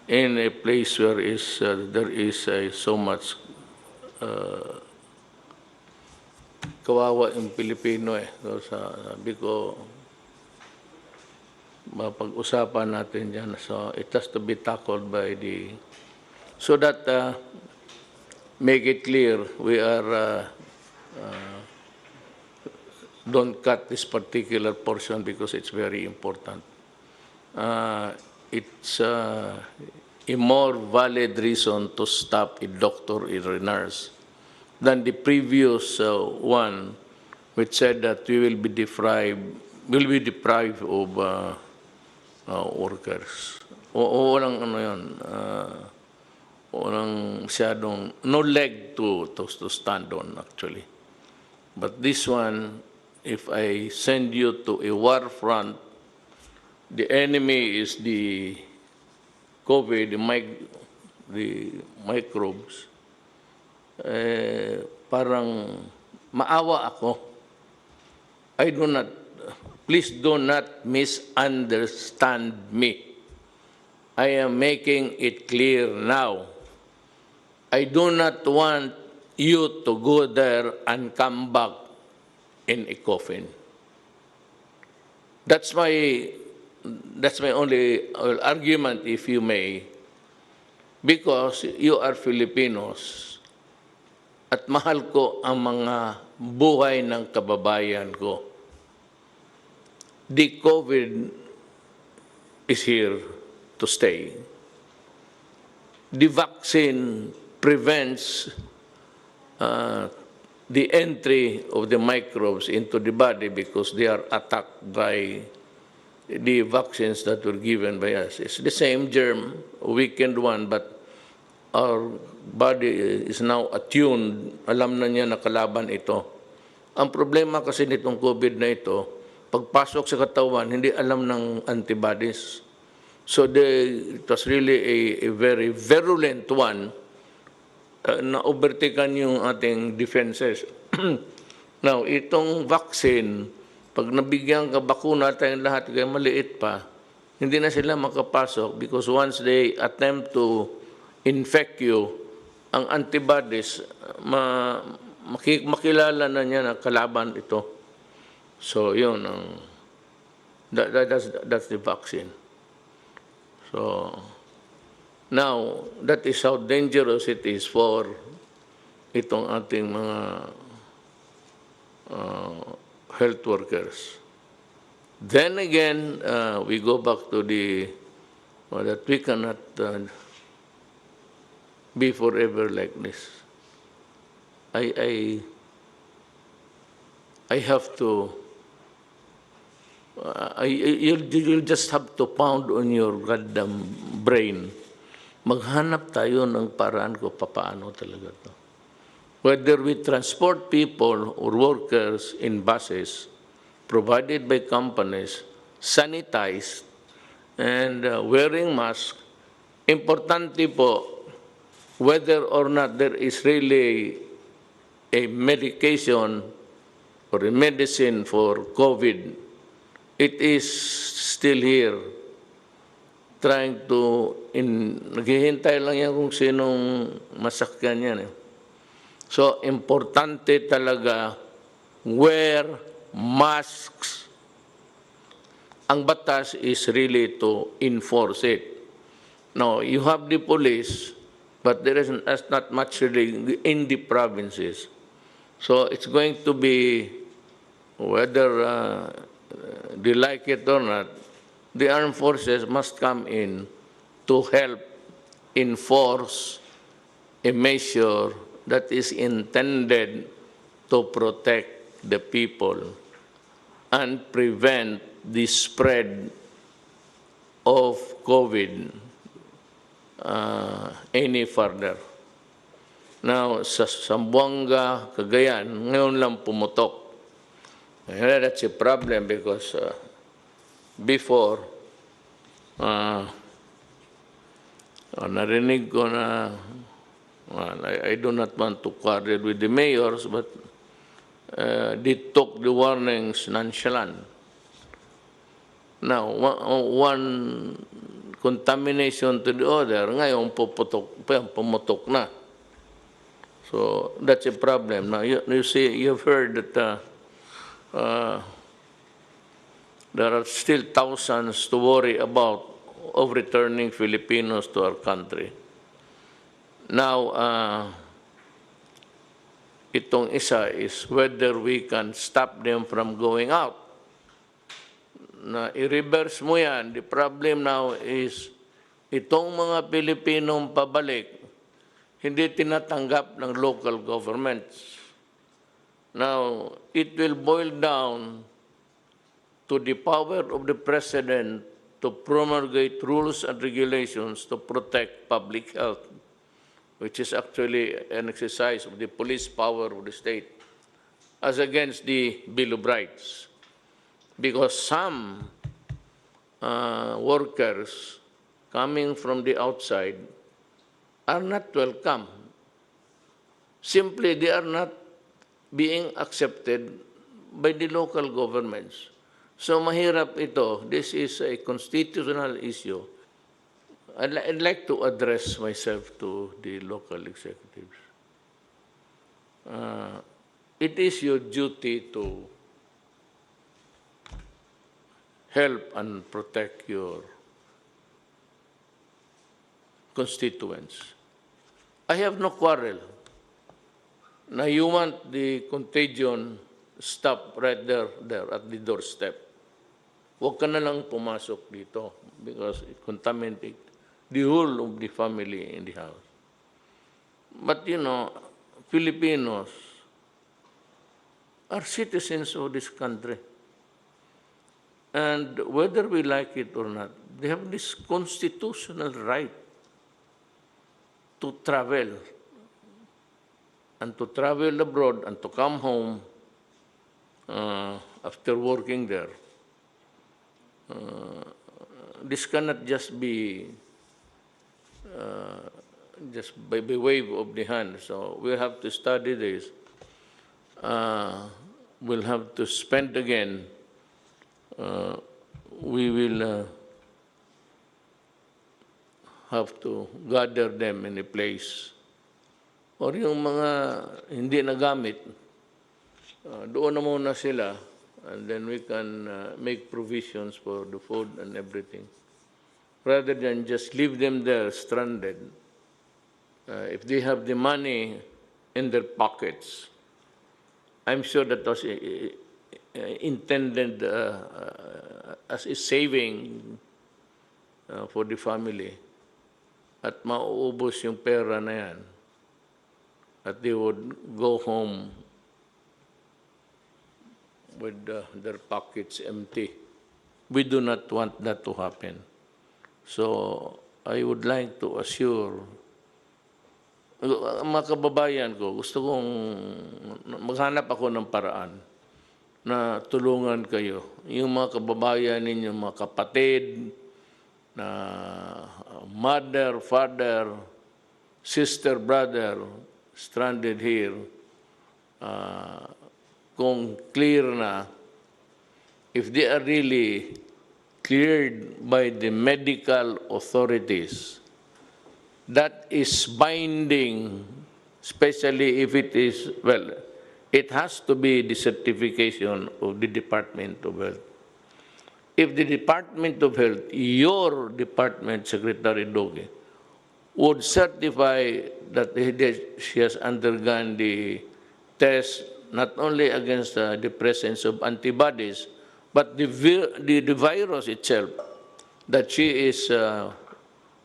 in a place where there is so much kawawa yung Pilipino eh. So, sabi ko, mapag-usapan natin yan. So it has to be tackled by so that make it clear we are don't cut this particular portion because it's very important. It's a more valid reason to stop a doctor or a nurse than the previous one, which said that we will be deprived of workers. Walang ano yun, walang masyadong, no leg to stand on actually. But this one, if I send you to a war front, the enemy is the COVID, the microbes, parang maawa ako. Please do not misunderstand me. I am making it clear now. I do not want you to go there and come back in a coffin. That's my only argument, if you may, because you are Filipinos at mahal ko ang mga buhay ng kababayan ko. The COVID is here to stay. The vaccine prevents the entry of the microbes into the body because they are attacked by the vaccines that were given by us. It's the same germ, a weakened one, but our body is now attuned. Alam na niya na kalaban ito. Ang problema kasi nitong COVID na ito, pagpasok sa katawan, hindi alam ng antibodies. So it was really a very virulent one na overtaken yung ating defenses. Now, itong vaccine, pag nabigyan ka bakuna tayong lahat, kaya maliit pa, hindi na sila makapasok because once they attempt to infect you, ang antibodies, makilala na niya na kalaban ito. So, yun, that's the vaccine. So, now, that is how dangerous it is for itong ating mga health workers. Then again, we go back to that we cannot be forever like this. I have to, you'll just have to pound on your goddamn brain. Maghanap tayo ng paraan ko papaano talaga to. Whether we transport people or workers in buses provided by companies, sanitized, and wearing masks, importante po, whether or not there is really a medication or a medicine for COVID, it is still here. Trying to, naghihintay lang yan kung sinong masakyan yan. So, importante talaga, wear masks. Ang batas is really to enforce it. Now, you have the police, but there is not much really in the provinces. So, it's going to be, whether they like it or not, the armed forces must come in to help enforce a measure that is intended to protect the people and prevent the spread of COVID any further. Now, sa Zamboanga, Cagayan, ngayon lang pumutok. That's a problem because before, narinig ko na, I do not want to quarrel with the mayors, but they took the warnings nonchalant. Now, one contamination to the other, ngayon pumutok na. So that's a problem. Now you see, you've heard that there are still thousands to worry about of returning Filipinos to our country. Now, itong isa is whether we can stop them from going out. Na i-reverse mo yan, the problem now is itong mga Pilipinong pabalik, hindi tinatanggap ng local governments. Now, it will boil down to the power of the President to promulgate rules and regulations to protect public health, which is actually an exercise of the police power of the state, as against the Bill of Rights. Because some workers coming from the outside are not welcome. Simply, they are not being accepted by the local governments. So mahirap ito. This is a constitutional issue. I'd like to address myself to the local executives. It is your duty to help and protect your constituents. I have no quarrel. Now you want the contagion stop right there at the doorstep. Huwag ka na lang pumasok dito because it contaminates the whole of the family in the house. But you know, Filipinos are citizens of this country. And whether we like it or not, they have this constitutional right to travel and to travel abroad and to come home after working there. This cannot just be just by wave of the hand. So we have to study this. We'll have to spend again. We will have to gather them in a place. Or yung mga hindi nagamit, doon na muna sila, and then we can make provisions for the food and everything. Rather than just leave them there stranded. If they have the money in their pockets, I'm sure that was intended as a saving for the family. At mauubos yung pera na yan. At they would go home with their pockets empty. We do not want that to happen. So I would like to assure mga kababayan ko, gusto kong maghanap ako ng paraan na tulungan kayo. Yung mga kababayan ninyo, mga kapatid, na mother, father, sister, brother, stranded here, kung clear na, if they are really cleared by the medical authorities, that is binding, especially if it is, well, it has to be the certification of the Department of Health. If the Department of Health, your department, Secretary Doge, would certify that she has undergone the test not only against the presence of antibodies, but the virus itself, that she is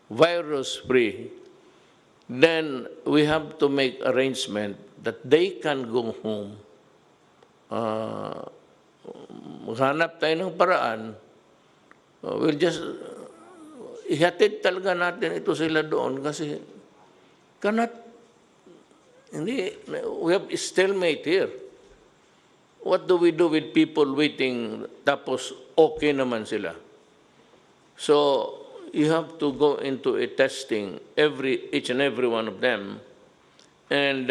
virus-free, then we have to make arrangement that they can go home. Maghanap tayo ng paraan, we'll just ihatid talaga natin ito sila doon kasi we have a stalemate here. What do we do with people waiting tapos okay naman sila? So you have to go into a testing each and every one of them and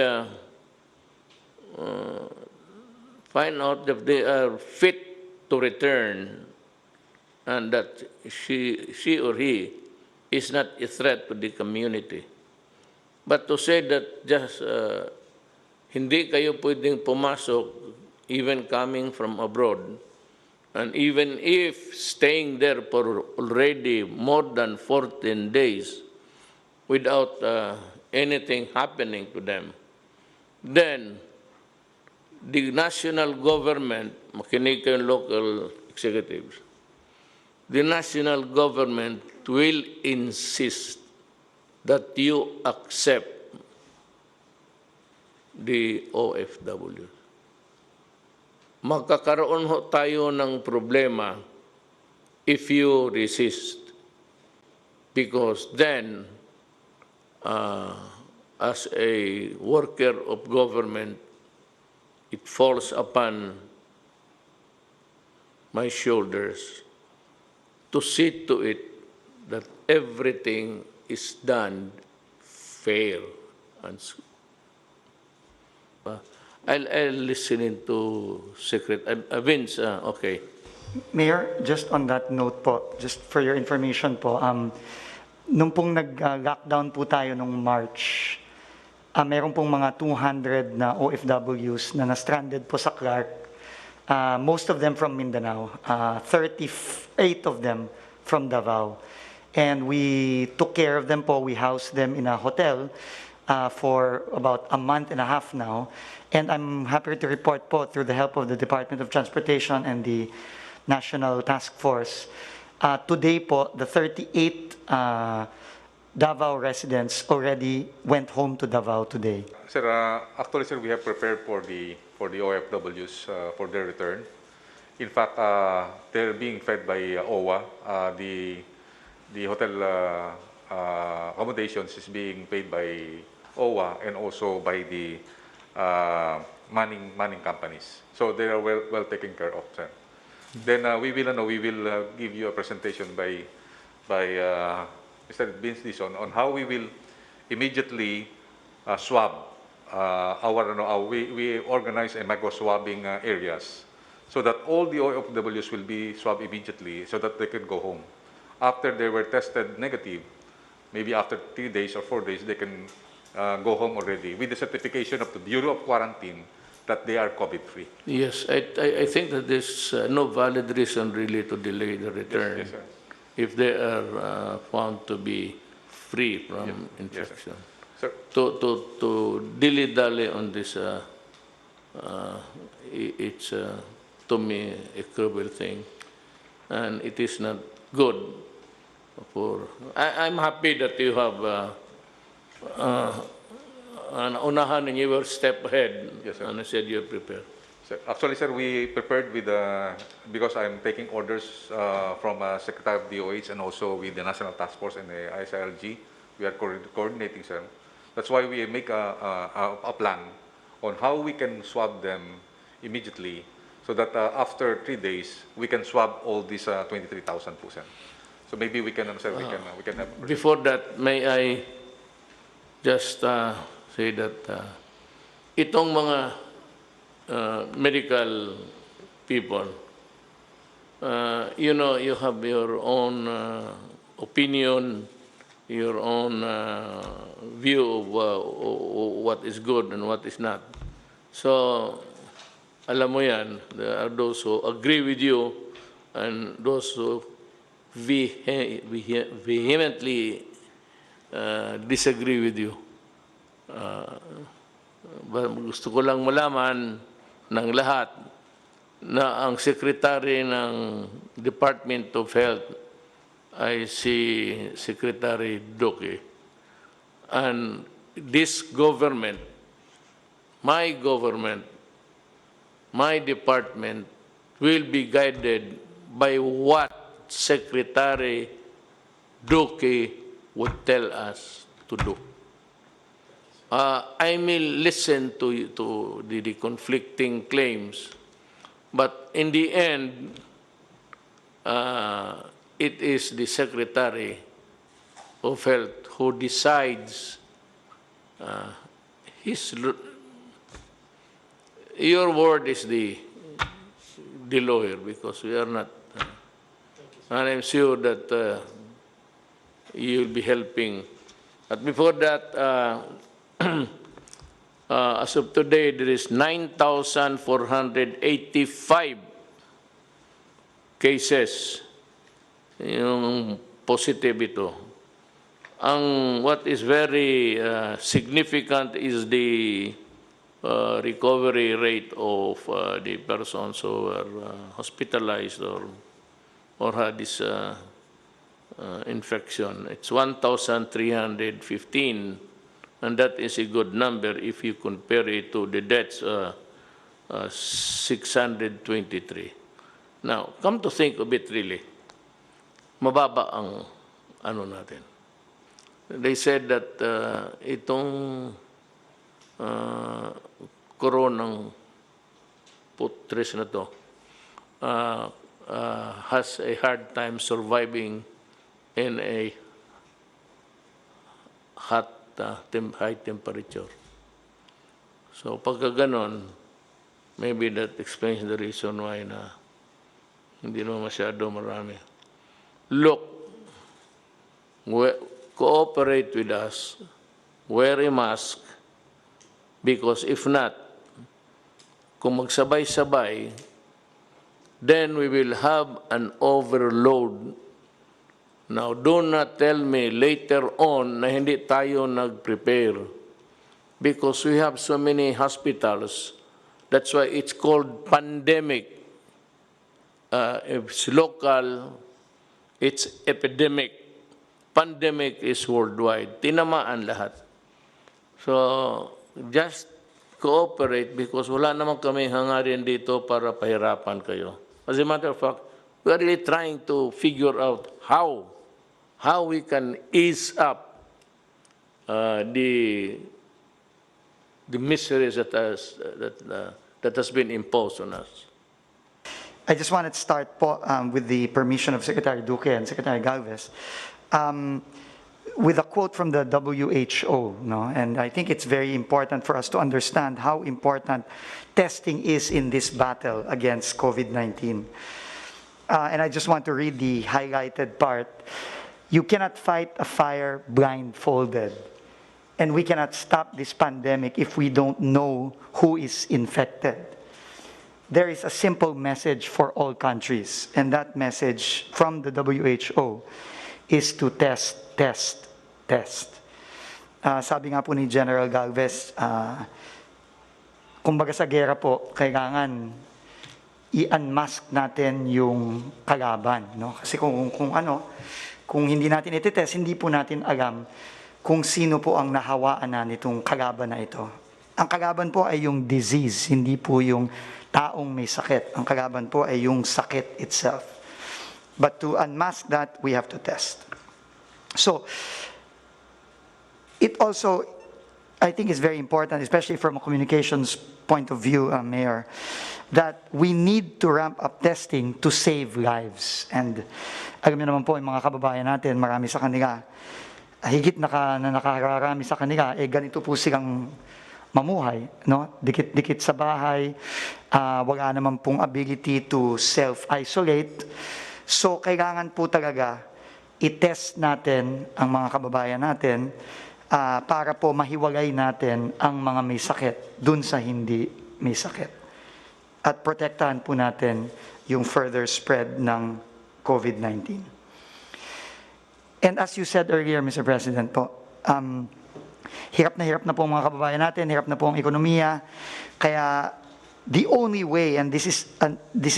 find out if they are fit to return and that she or he is not a threat to the community. But to say that just hindi kayo pwedeng pumasok even coming from abroad, and even if staying there for already more than 14 days without anything happening to them, then the national government, makinig kayong local executives, the national government will insist that you accept the OFW. Magkakaroon ho tayo ng problema if you resist, because then as a worker of government, it falls upon my shoulders to see to it that everything is done fair and I'll listen to Vince, okay. Mayor, just on that note po, just for your information po, nung pong nag-lockdown po tayo nung March, meron pong mga 200 na OFWs na na-stranded po sa Clark, most of them from Mindanao, 38 of them from Davao. And we took care of them po, we housed them in a hotel for about a month and a half now. And I'm happy to report po, through the help of the Department of Transportation and the National Task Force, today po, the 38 Davao residents already went home to Davao today. Sir, actually, sir, we have prepared for the OFWs for their return. In fact, they're being fed by OWA. The hotel accommodations is being paid by OWA and also by the manning companies. So they are well taken care of, sir. Then we will give you a presentation by Mr. Vince Dizon on how we will immediately swab we organize a micro swabbing areas so that all the OFWs will be swabbed immediately so that they can go home. After they were tested negative, maybe after 3 days or 4 days, they can go home already with the certification of the Bureau of Quarantine that they are COVID-free. Yes, I think that there's no valid reason really to delay the return. Yes, sir. If they are found to be free from infection. Sir. To dilly-dally on this, it's to me a cruel thing, and it is not good for. I'm happy that you have an unahan and you were step ahead. Yes, sir. And I said you're prepared. Sir, actually, sir, we prepared with because I'm taking orders from Secretary of DOH and also with the National Task Force and the ISILG. We are coordinating, sir. That's why we make a plan on how we can swab them immediately, so that after 3 days we can swab all these 23,000 po, sir. So maybe we can, sir, we can have. Before that, may I just say that itong mga medical people, you know, you have your own opinion, your own view of what is good and what is not. So, alam mo yan, there are those who agree with you and those who vehemently disagree with you. Gusto ko lang malaman ng lahat na ang Secretary ng Department of Health ay si Secretary Duque. And this government, my department will be guided by what Secretary Duque would tell us to do. I may listen to the conflicting claims, but in the end, it is the Secretary of Health who decides your word is the lawyer, because we are not, and I'm sure that you'll be helping. But before that, as of today, there is 9,485 cases yung positive ito. What is very significant is the recovery rate of the persons who are hospitalized or had this infection. It's 1,315, and that is a good number if you compare it to the deaths, 623. Now, come to think of it really, mababa ang ano natin. They said that itong koronang putres na to has a hard time surviving in a hot, high temperature. So pagka ganon, maybe that explains the reason why na hindi naman masyado marami. Look, cooperate with us, wear a mask, because if not, kung magsabay-sabay, then we will have an overload. Now, do not tell me later on na hindi tayo nag-prepare, because we have so many hospitals. That's why it's called pandemic. If it's local, it's epidemic. Pandemic is worldwide. Tinamaan lahat. So, just cooperate because wala naman kami hangarin dito para pahirapan kayo. As a matter of fact, we are really trying to figure out how we can ease up the miseries that has been imposed on us. I just wanted to start po, with the permission of Secretary Duque and Secretary Galvez, with a quote from the WHO, no? And I think it's very important for us to understand how important testing is in this battle against COVID-19. And I just want to read the highlighted part. You cannot fight a fire blindfolded, and we cannot stop this pandemic if we don't know who is infected. There is a simple message for all countries, and that message from the WHO is to test, test, test. Sabi nga po ni General Galvez, kumbaga sa gera po, kailangan i-unmask natin yung kalaban. No? Kasi kung hindi natin ititest, hindi po natin alam kung sino po ang nahawaan na nitong kalaban na ito. Ang kalaban po ay yung disease, hindi po yung taong may sakit. Ang kalaban po ay yung sakit itself. But to unmask that, we have to test. So, it also, I think, is very important, especially from a communications point of view, Mayor, that we need to ramp up testing to save lives. And alam niyo naman po, yung mga kababayan natin, marami sa kanila, higit na nakararami sa kanila, ganito po silang mamuhay, no? Dikit-dikit sa bahay, wala naman pong ability to self-isolate. So, kailangan po talaga i-test natin ang mga kababayan natin para po mahiwalay natin ang mga may sakit dun sa hindi may sakit. At protektahan po natin yung further spread ng COVID-19. And as you said earlier, Mr. President po, hirap na po ang mga kababayan natin, hirap na po ang ekonomiya. Kaya the only way, and this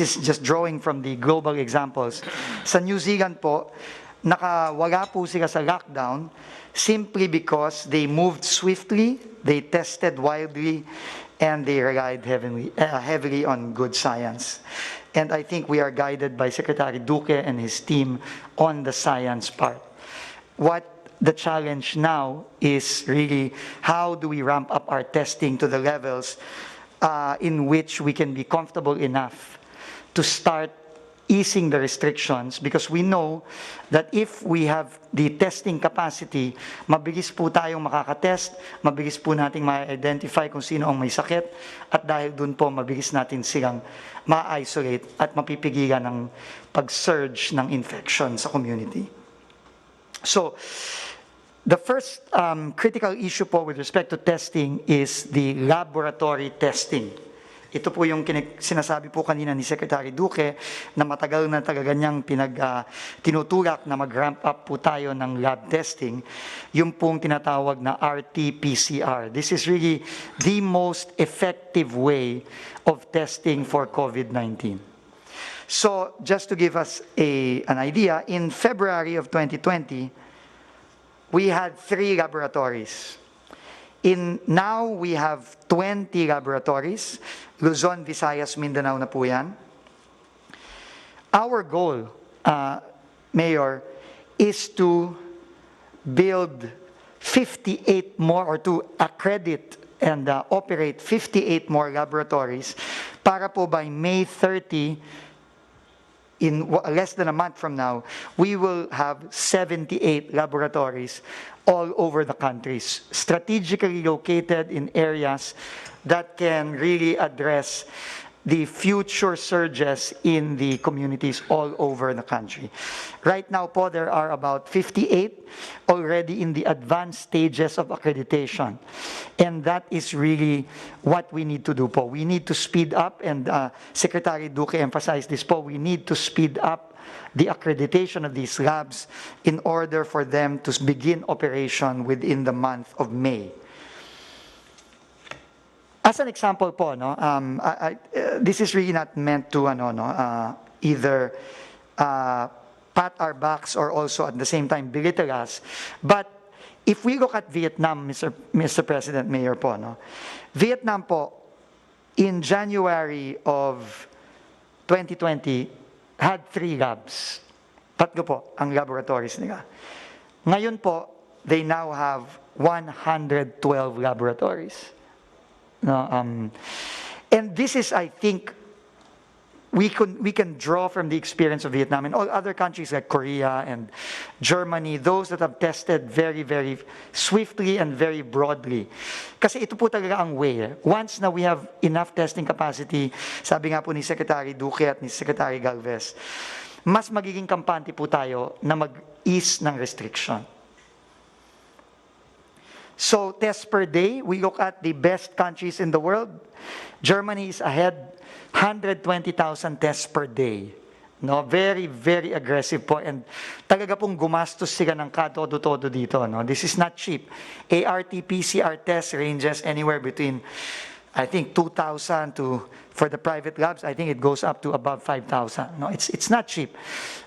is just drawing from the global examples, sa New Zealand po, nakawala po sila sa lockdown simply because they moved swiftly, they tested widely, and they relied heavily on good science. And I think we are guided by Secretary Duque and his team on the science part. What the challenge now is really how do we ramp up our testing to the levels in which we can be comfortable enough to start easing the restrictions, because we know that if we have the testing capacity, mabilis po tayong makakatest, mabilis po nating ma-identify kung sino ang may sakit, at dahil dun po, mabilis natin silang ma-isolate at mapipigilan ng pag-surge ng infection sa community. So, the first critical issue po with respect to testing is the laboratory testing. Ito po yung sinasabi po kanina ni Secretary Duque na matagal na talaga niyang tinutulak na mag-ramp up po tayo ng lab testing, yung pong tinatawag na RT-PCR. This is really the most effective way of testing for COVID-19. So, just to give us an idea, in February of 2020, we had 3 laboratories. Now we have 20 laboratories. Luzon, Visayas, Mindanao na po yan. Our goal, Mayor, is to build 58 more or to accredit and operate 58 more laboratories para po by May 30, in less than a month from now, we will have 78 laboratories all over the country, strategically located in areas that can really address the future surges in the communities all over the country. Right now po, there are about 58 already in the advanced stages of accreditation. And that is really what we need to do po. We need to speed up, and Secretary Duque emphasized this po, we need to speed up the accreditation of these labs in order for them to begin operation within the month of May. As an example po, no, this is really not meant to either pat our backs or also at the same time belittle us. But if we look at Vietnam, Mr. President, Mayor po, no, Vietnam po, in January of 2020, had 3 labs. 3 po ang laboratories nila. Ngayon po, they now have 112 laboratories. No, and this is, I think, we can draw from the experience of Vietnam and all other countries like Korea and Germany, those that have tested very, very swiftly and very broadly. Kasi ito po talaga ang way. Once na we have enough testing capacity, sabi nga po ni Secretary Duque at ni Secretary Galvez, mas magiging kampante po tayo na mag-ease ng restriction. So, tests per day, we look at the best countries in the world. Germany is ahead, 120,000 tests per day. No, very, very aggressive po. And talaga pong gumastos sila ng katodo-todo dito. No? This is not cheap. ART-PCR test ranges anywhere between, I think, 2,000 to, for the private labs, I think it goes up to above 5,000. No, it's not cheap.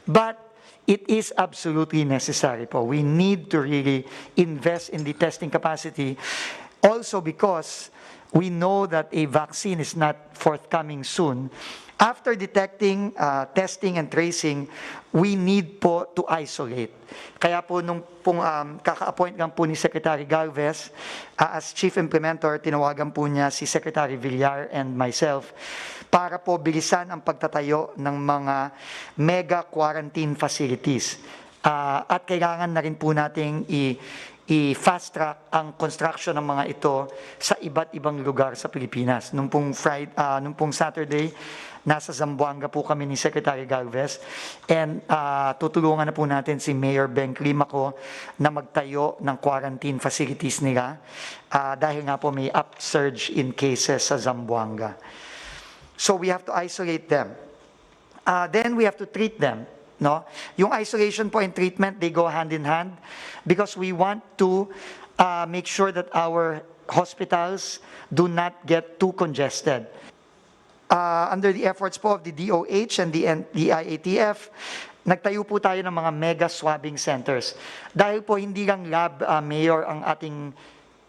But it is absolutely necessary po. We need to really invest in the testing capacity. Also because we know that a vaccine is not forthcoming soon. After detecting, testing, and tracing, we need po to isolate. Kaya po nung pong kaka-appoint lang po ni Secretary Galvez, as Chief Implementer, tinawagan po niya si Secretary Villar and myself para po bilisan ang pagtatayo ng mga mega quarantine facilities. At kailangan na rin po nating i-fast track ang construction ng mga ito sa iba't ibang lugar sa Pilipinas. Nung pong Saturday, nasa Zamboanga po kami ni Secretary Galvez, and tutulungan na po natin si Mayor Ben Climaco na magtayo ng quarantine facilities nila dahil nga po may upsurge in cases sa Zamboanga. So we have to isolate them. Then we have to treat them. No? Yung isolation po and treatment, they go hand in hand because we want to make sure that our hospitals do not get too congested. Under the efforts po of the DOH and the IATF, nagtayo po tayo ng mga mega swabbing centers. Dahil po hindi lang lab, Mayor, ang ating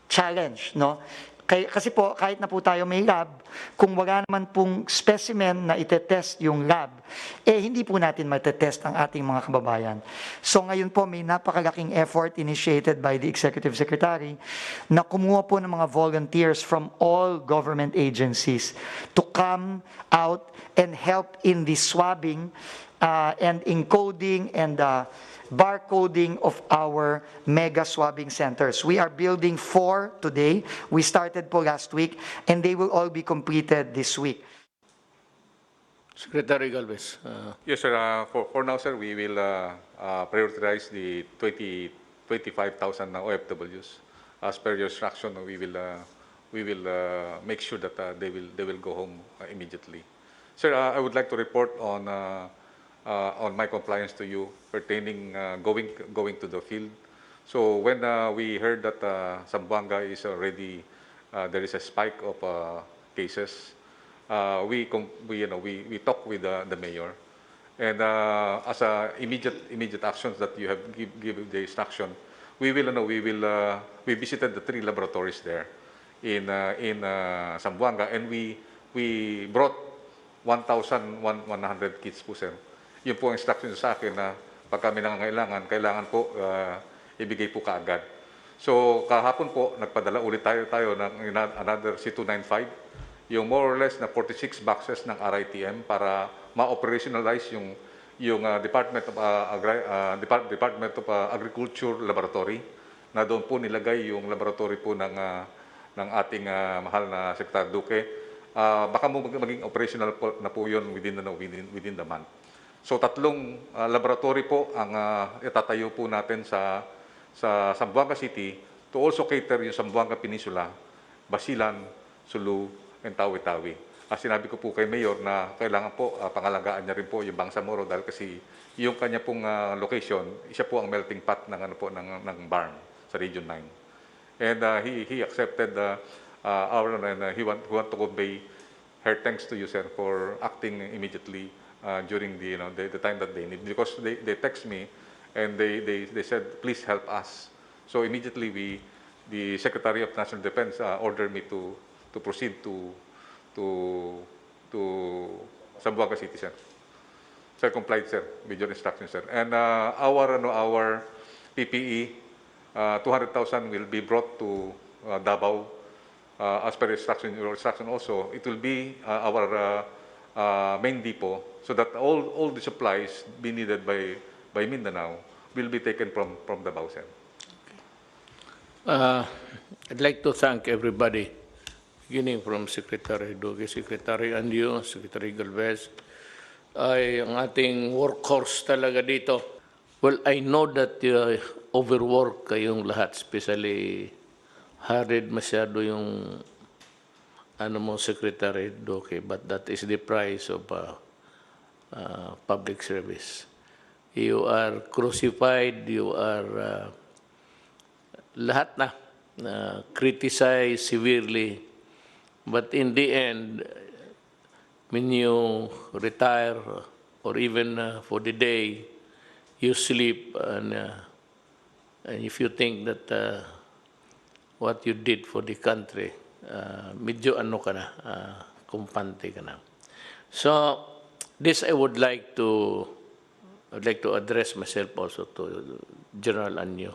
challenge, no? Kasi po, kahit na po tayo may lab, kung wala naman pong specimen na itetest yung lab, hindi po natin matetest ang ating mga kababayan. So ngayon po, may napakalaking effort initiated by the Executive Secretary na kumuha po ng mga volunteers from all government agencies to come out and help in the swabbing and encoding and barcoding of our mega swabbing centers. We are building 4 today. We started po last week, and they will all be completed this week. Secretary Galvez. Yes, sir. For now, sir, we will prioritize the 25,000 OFWs. As per your instruction, we will make sure that they will go home immediately. Sir, I would like to report on my compliance to you pertaining going to the field. So when we heard that Zamboanga is already there is a spike of cases, we talked with the mayor, and as immediate actions that you have give the instruction, we visited the 3 laboratories there in Zamboanga, and we brought 1,100 kits po, sir. Yun po ang instruction sa akin na pag kami kailangan po ibigay po kaagad. So kahapon po nagpadala ulit tayo ng another C295, yung more or less na 46 boxes ng RITM para ma-operationalize yung Department of Agriculture Laboratory, na doon po nilagay yung laboratory po ng ating mahal na Secretary Duque. Baka maging operational na po yun within the month. So 3 laboratory po ang itatayo po natin sa Zamboanga City to also cater yung Zamboanga Peninsula, Basilan, Sulu, and Tawi-Tawi. Sinabi ko po kay Mayor na kailangan po pangalagaan niya rin po yung Bangsamoro, dahil kasi yung kanya pong location, isa po ang melting pot ng barn sa Region 9. And he accepted and he want to convey her thanks to you, sir, for acting immediately during the time that they need, because they text me and they said, please help us. So immediately the Secretary of National Defense ordered me to proceed to Zamboanga City, sir. Sir, complied, sir, with your instructions, sir. And our PPE, 200,000 will be brought to Davao. As per your instruction also, it will be our main depot, so that all the supplies be needed by Mindanao will be taken from Davao, sir. I'd like to thank everybody, beginning from Secretary Duque, Secretary Andio, Secretary Galvez, ay ang ating workhorse talaga dito. Well, I know that overwork kayong lahat, especially hurried masyado yung Secretary Duque, but that is the price of public service. You are crucified, you are lahat na criticized severely, but in the end, when you retire or even for the day, you sleep, and if you think that what you did for the country, medyo kumpante ka na. So this I would like to address myself also to General Anyo.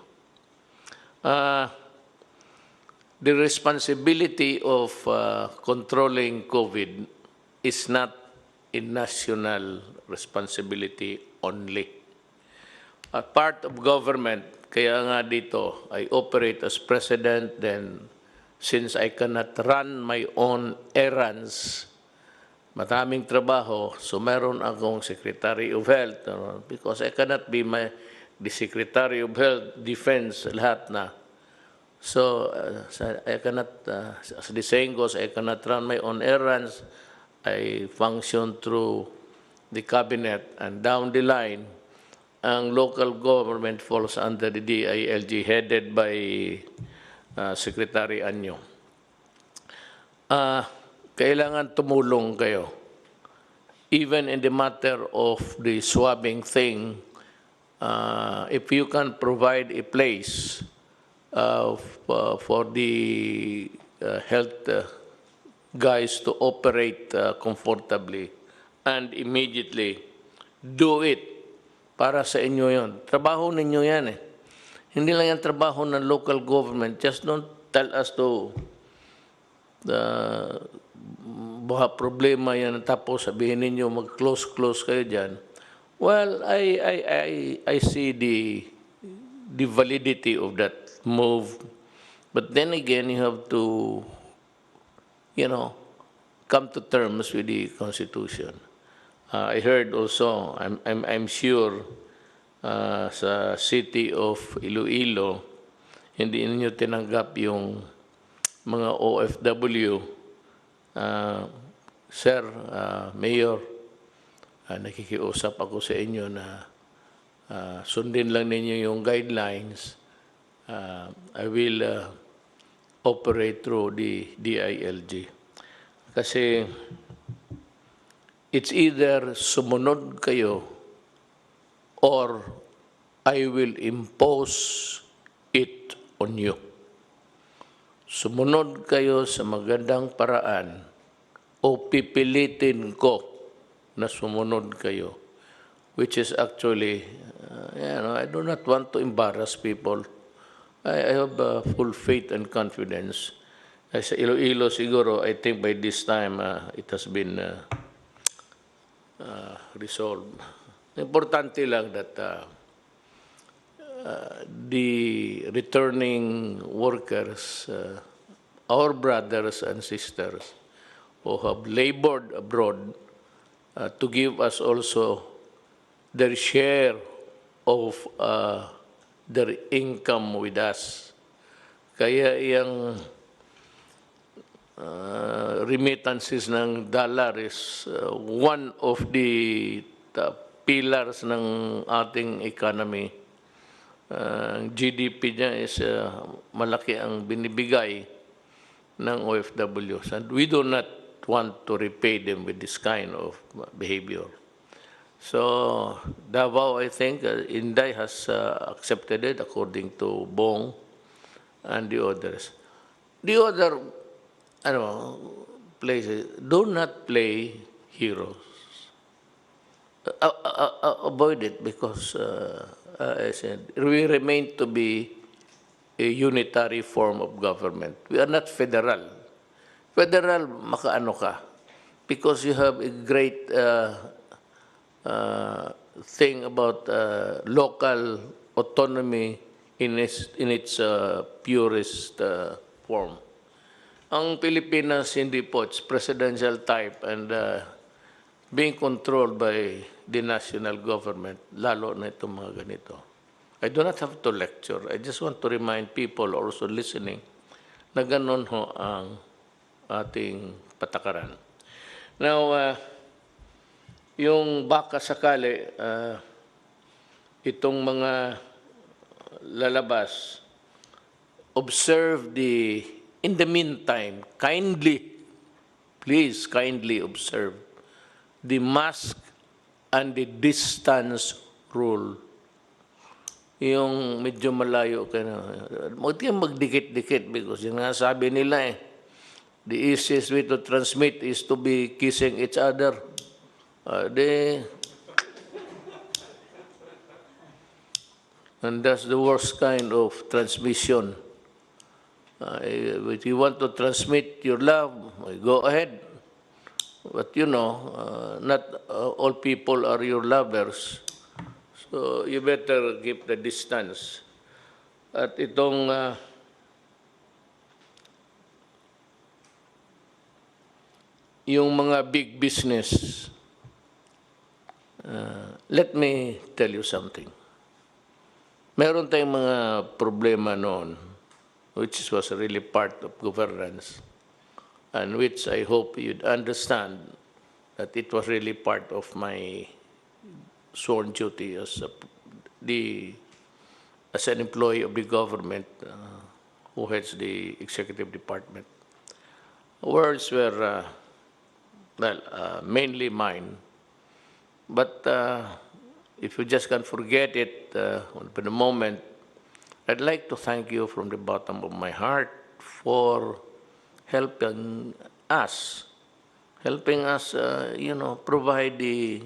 The responsibility of controlling COVID is not a national responsibility only. A part of government, kaya nga dito, I operate as president, then since I cannot run my own errands, maraming trabaho, so meron akong Secretary of Health, because I cannot be the Secretary of Health, Defense, lahat na. So I cannot, as the saying goes, I cannot run my own errands. I function through the cabinet, and down the line, ang local government falls under the DILG headed by Secretary Anyo. Kailangan tumulong kayo. Even in the matter of the swabbing thing, if you can provide a place for the health guys to operate comfortably and immediately, do it. Para sa inyo yon. Trabaho ninyo yan eh. Hindi lang yan trabaho ng local government. Just don't tell us to problema yan, tapos sabihin ninyo mag-close kayo dyan. Well, I see the validity of that move. But then again, you have to, come to terms with the Constitution. I heard also, I'm sure, sa city of Iloilo, hindi ninyo tinanggap yung mga OFW. Uh, Sir, Mayor, nakikiusap ako sa inyo na sundin lang ninyo yung guidelines. I will operate through the DILG. Kasi it's either sumunod kayo or I will impose it on you. Sumunod kayo sa magandang paraan o pipilitin ko na sumunod kayo, which is actually, I do not want to embarrass people. I have full faith and confidence. Sa Iloilo siguro, I think by this time it has been resolved. Importante lang that the returning workers, our brothers and sisters who have labored abroad, to give us also their share of their income with us. Kaya yung remittances ng dollar is one of the pillars ng ating economy. GDP niya is malaki ang binibigay ng OFWs, and we do not want to repay them with this kind of behavior. So Davao, I think, Inday has accepted it according to Bong and the others. The other places do not play heroes. Avoid it because, I said, we remain to be a unitary form of government. We are not federal. Federal, makaano ka. Because you have a great thing about local autonomy in its purest form. Ang Pilipinas, hindi po, it's presidential type and being controlled by the national government, lalo na itong mga ganito. I do not have to lecture. I just want to remind people also listening na ganon ho ang ating patakaran. Now, yung baka sakali, itong mga lalabas, observe in the meantime, please kindly observe the mask and the distance rule. Yung medyo malayo ka na. Huwag kayong magdikit-dikit because yung nga sabi nila the easiest way to transmit is to be kissing each other. And that's the worst kind of transmission. If you want to transmit your love, go ahead. But not all people are your lovers. So you better keep the distance. At itong yung mga big business, let me tell you something. Meron tayong mga problema noon, which was really part of governance, and which I hope you'd understand that it was really part of my sworn duty as an employee of the government who heads the executive department. Words were, mainly mine, but if you just can't forget it for the moment, I'd like to thank you from the bottom of my heart for helping us, provide the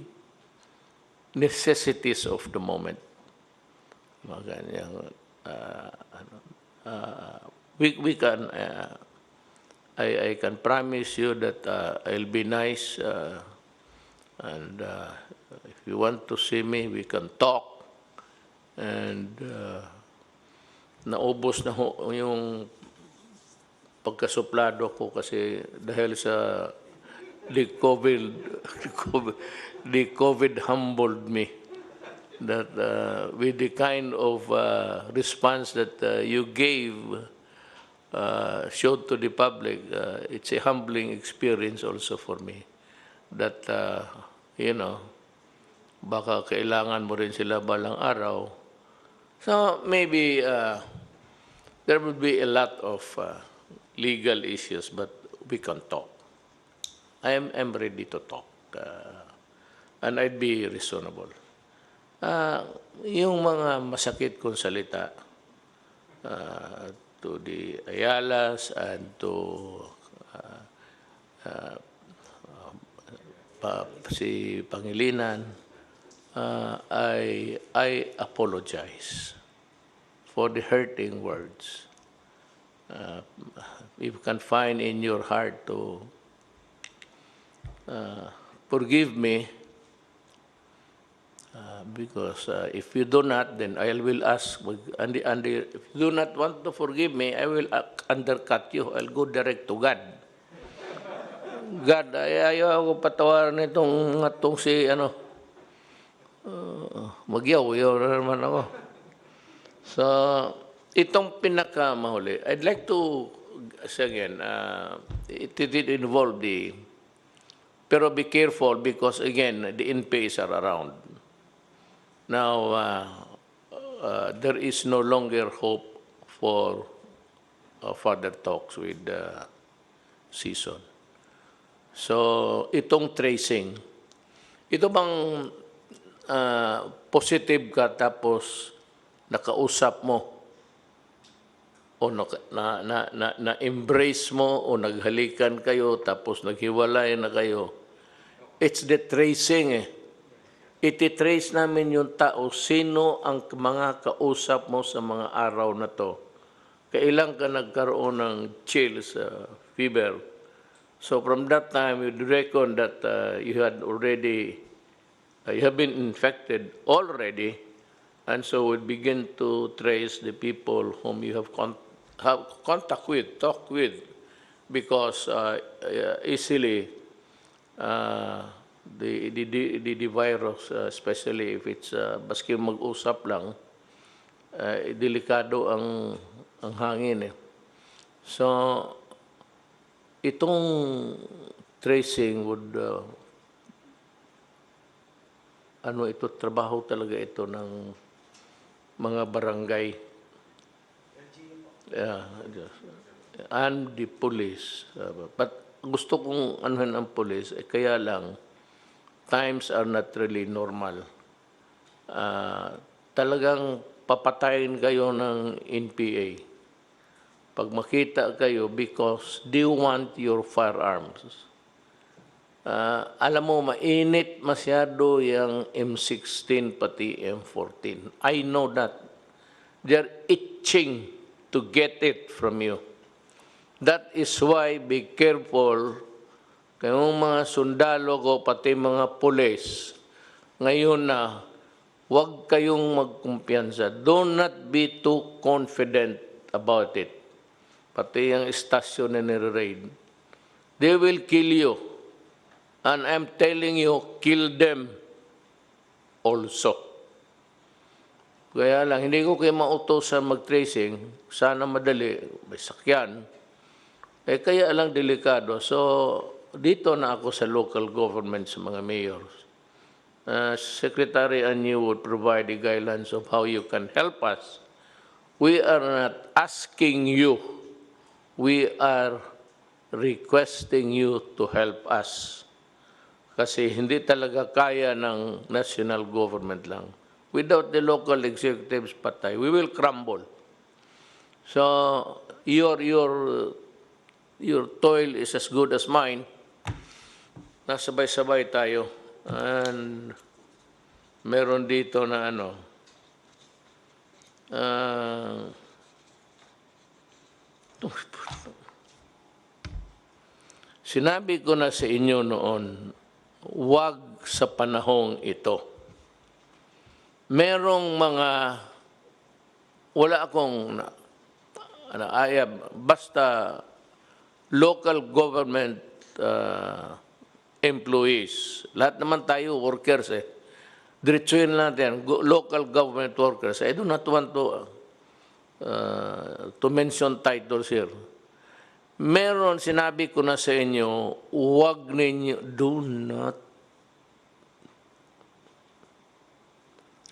necessities of the moment. We can, I can promise you that I'll be nice, and if you want to see me, we can talk. And naubos na ho yung pagkasuplado ko kasi dahil sa the COVID, the COVID, the COVID humbled me. That with the kind of response that you gave, showed to the public, it's a humbling experience also for me. That, you know, baka kailangan mo rin sila balang araw. So maybe there will be a lot of legal issues, but we can talk. I'm ready to talk. And I'd be reasonable. Yung mga masakit kong salita to the Ayalas and to si Pangilinan, I apologize for the hurting words. If you can find in your heart to forgive me, because if you do not, then I will ask, and if you do not want to forgive me, I will undercut you. I'll go direct to God. God, ayaw ako patawaran itong si, magyaw na naman ako. So, itong pinakamahuli, I'd like to, again, it did involve pero be careful because, again, the NPAs are around. Now, there is no longer hope for further talks with Season. So, itong tracing, ito bang positive ka tapos nakausap mo o na-embrace mo o naghalikan kayo tapos naghiwalay na kayo? It's the tracing ititrace namin yung tao, sino ang mga kausap mo sa mga araw na to. Kailan ka nagkaroon ng chills, fever. So from that time, you reckon that you had already, you have been infected already, and so we begin to trace the people whom you have contact with, talk with, because easily, the virus, especially if it's baski mag-usap lang, delikado ang hangin So, itong tracing would, ito, trabaho talaga ito ng mga barangay. And the police. But gusto kong anuhin ang police, kaya lang, times are not really normal. Talagang papatayin kayo ng NPA pag makita kayo because they want your firearms. Alam mo, mainit masyado yung M16 pati M14. I know that. They're itching to get it from you. That is why be careful kayong mga sundalo ko, pati mga pulis, ngayon na huwag kayong magkumpiyansa. Do not be too confident about it. Pati yung istasyon na nire-raid. They will kill you. And I'm telling you, kill them also. Kaya lang, hindi ko kayo mautosan mag-tracing. Sana madali, may sakyan. Kaya lang delikado. So, dito na ako sa local government sa mga mayors. Secretary Anyu would provide the guidelines of how you can help us. We are not asking you. We are requesting you to help us. Kasi hindi talaga kaya ng national government lang. Without the local executives patay, we will crumble. So, your toil is as good as mine. Nasabay-sabay tayo. And meron dito na sinabi ko na sa inyo noon, huwag sa panahong ito. Merong mga, wala akong ayab, basta local government employees. Lahat naman tayo workers eh. Diretsuhin natin, local government workers. I do not want to mention titles here. Meron, sinabi ko na sa inyo, huwag ninyo, do not,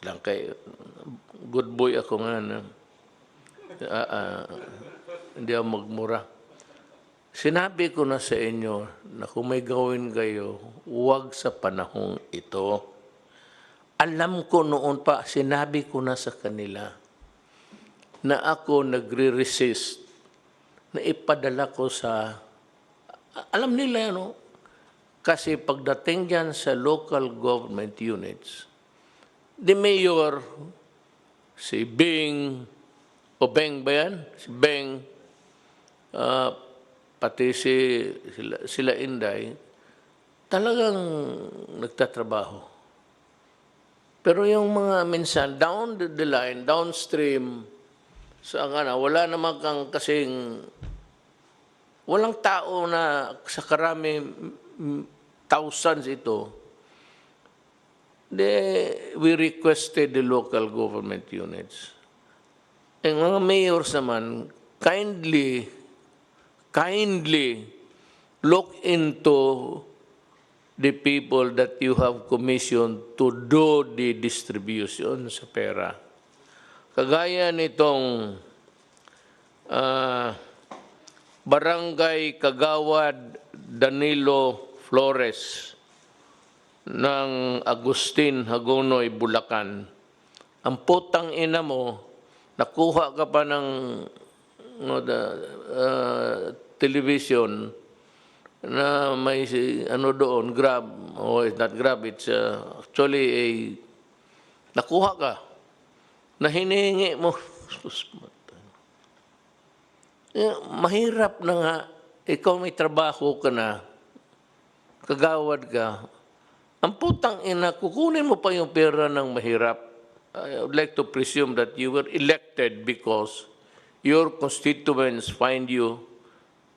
lang kay, good boy ako nga na, hindi ako magmura. Sinabi ko na sa inyo na kung may gawin kayo, huwag sa panahong ito. Alam ko noon pa, sinabi ko na sa kanila na ako nagre-resist na ipadala ko sa, alam nila, no? Kasi pagdating dyan sa local government units, the mayor, si Bing, o Beng ba yan? Si Beng, pati sila Inday, talagang nagtatrabaho. Pero yung mga minsan, down the line, downstream, sa wala naman kang kasing, walang tao na sa karami thousands ito. We requested the local government units. Ang mga mayors naman, kindly look into the people that you have commissioned to do the distribution sa pera. Kagaya nitong Barangay Kagawad Danilo Flores ng Agustin, Hagonoy, Bulacan. Ang putang ina mo, nakuha ka pa ng television na may doon, Grab, it's not Grab, it's actually nakuha ka, na hinihingi mo. Mahirap na nga, ikaw may trabaho ka na, kagawad ka, ang putang ina, kukunin mo pa yung pera ng mahirap. I would like to presume that you were elected because your constituents find you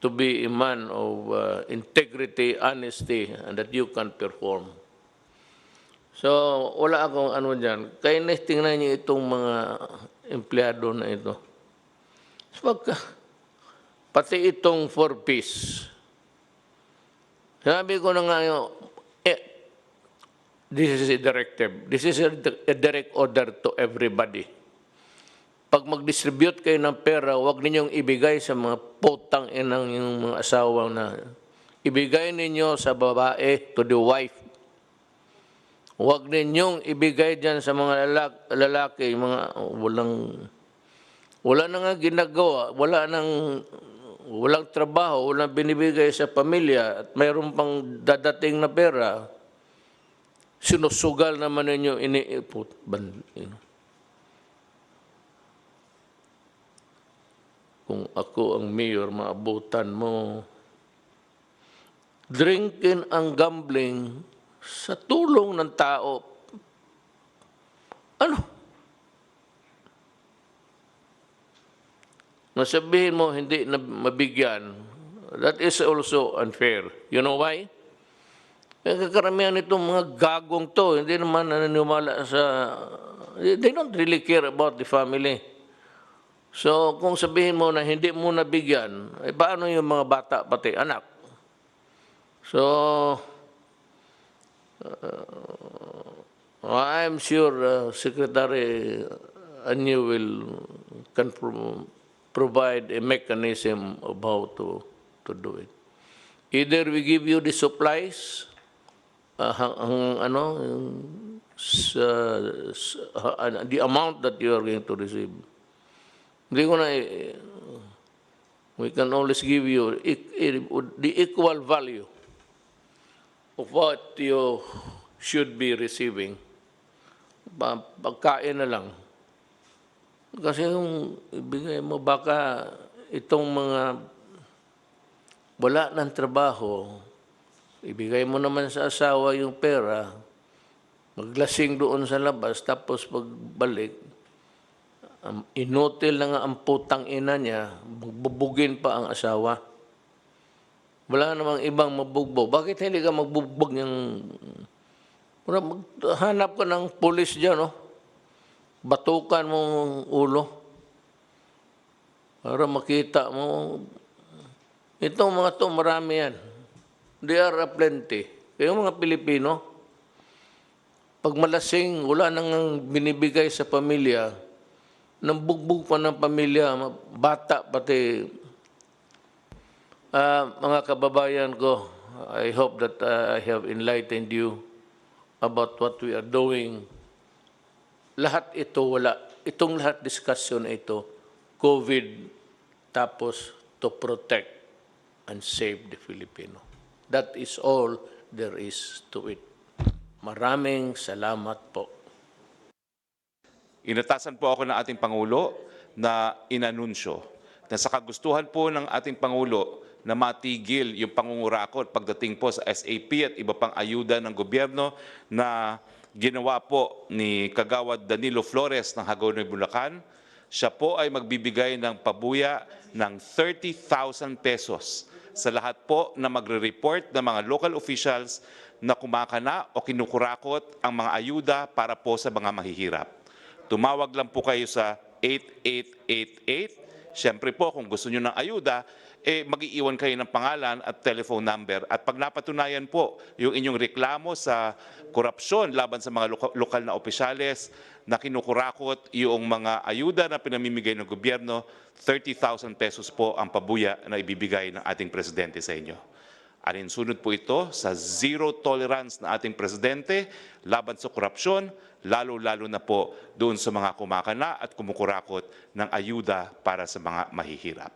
to be a man of integrity, honesty, and that you can perform. So, wala akong dyan. Kaya tingnan niyo itong mga empleyado na ito. Pati itong 4-piece. Sabi ko na nga this is a directive. This is a direct order to everybody. Pag mag-distribute kayo ng pera, huwag ninyong ibigay sa mga putang inang yung mga asawa na ibigay ninyo sa babae, to the wife. Huwag ninyong ibigay dyan sa mga lalaki, mga wala na nga ginagawa, walang trabaho, walang binibigay sa pamilya, at mayroon pang dadating na pera, sinusugal naman ninyo, iniipot. Kung ako ang mayor, maabutan mo. Drinking ang gambling sa tulong ng tao. Nasabihin mo hindi na mabigyan, that is also unfair. You know why? Kakaramihan itong mga gagong to, hindi naman naniniwala sa, they don't really care about the family. So, kung sabihin mo na hindi mo nabigyan, paano yung mga bata pati anak? So, I'm sure Secretary Anyo can provide a mechanism of how to do it. Either we give you the supplies, the amount that you are going to receive. We can always give you the equal value of what you should be receiving. Pagkain na lang. Kasi yung ibigay mo, baka itong mga wala ng trabaho, ibigay mo naman sa asawa yung pera, maglasing doon sa labas, tapos pagbalik, inutil na nga ang putang ina niya, magbubugin pa ang asawa. Wala namang ibang mabugbog. Bakit hindi ka magbugbog ng... Hanap ka ng pulis dyan, no? Batukan mo ulo para makita mo. Itong mga to, marami yan. They are plenty. Kaya mga Pilipino, pag malasing, wala nang binibigay sa pamilya, nang bugbog pa ng pamilya, bata pati. Mga kababayan ko, I hope that I have enlightened you about what we are doing. Lahat ito, wala. Itong lahat discussion ito, COVID, tapos to protect and save the Filipino. That is all there is to it. Maraming salamat po. Inatasan po ako ng ating Pangulo na inanunsyo na sa kagustuhan po ng ating Pangulo na matigil yung pangungurakot pagdating po sa SAP at iba pang ayuda ng gobyerno na ginawa po ni Kagawad Danilo Flores ng Hagonoy, Bulacan. Siya po ay magbibigay ng pabuya ng 30,000 pesos sa lahat po na magre-report ng mga local officials na kumakana o kinukurakot ang mga ayuda para po sa mga mahihirap. Tumawag lang po kayo sa 8888. Siyempre po, kung gusto nyo ng ayuda, mag-iiwan kayo ng pangalan at telephone number. At pag napatunayan po yung inyong reklamo sa korupsyon laban sa mga lokal na opisyales na kinukurakot yung mga ayuda na pinamimigay ng gobyerno, 30,000 pesos po ang pabuya na ibibigay ng ating presidente sa inyo. Alinsunod po ito sa zero tolerance na ating presidente laban sa korupsyon, lalo-lalo na po doon sa mga kumakana at kumukurakot ng ayuda para sa mga mahihirap.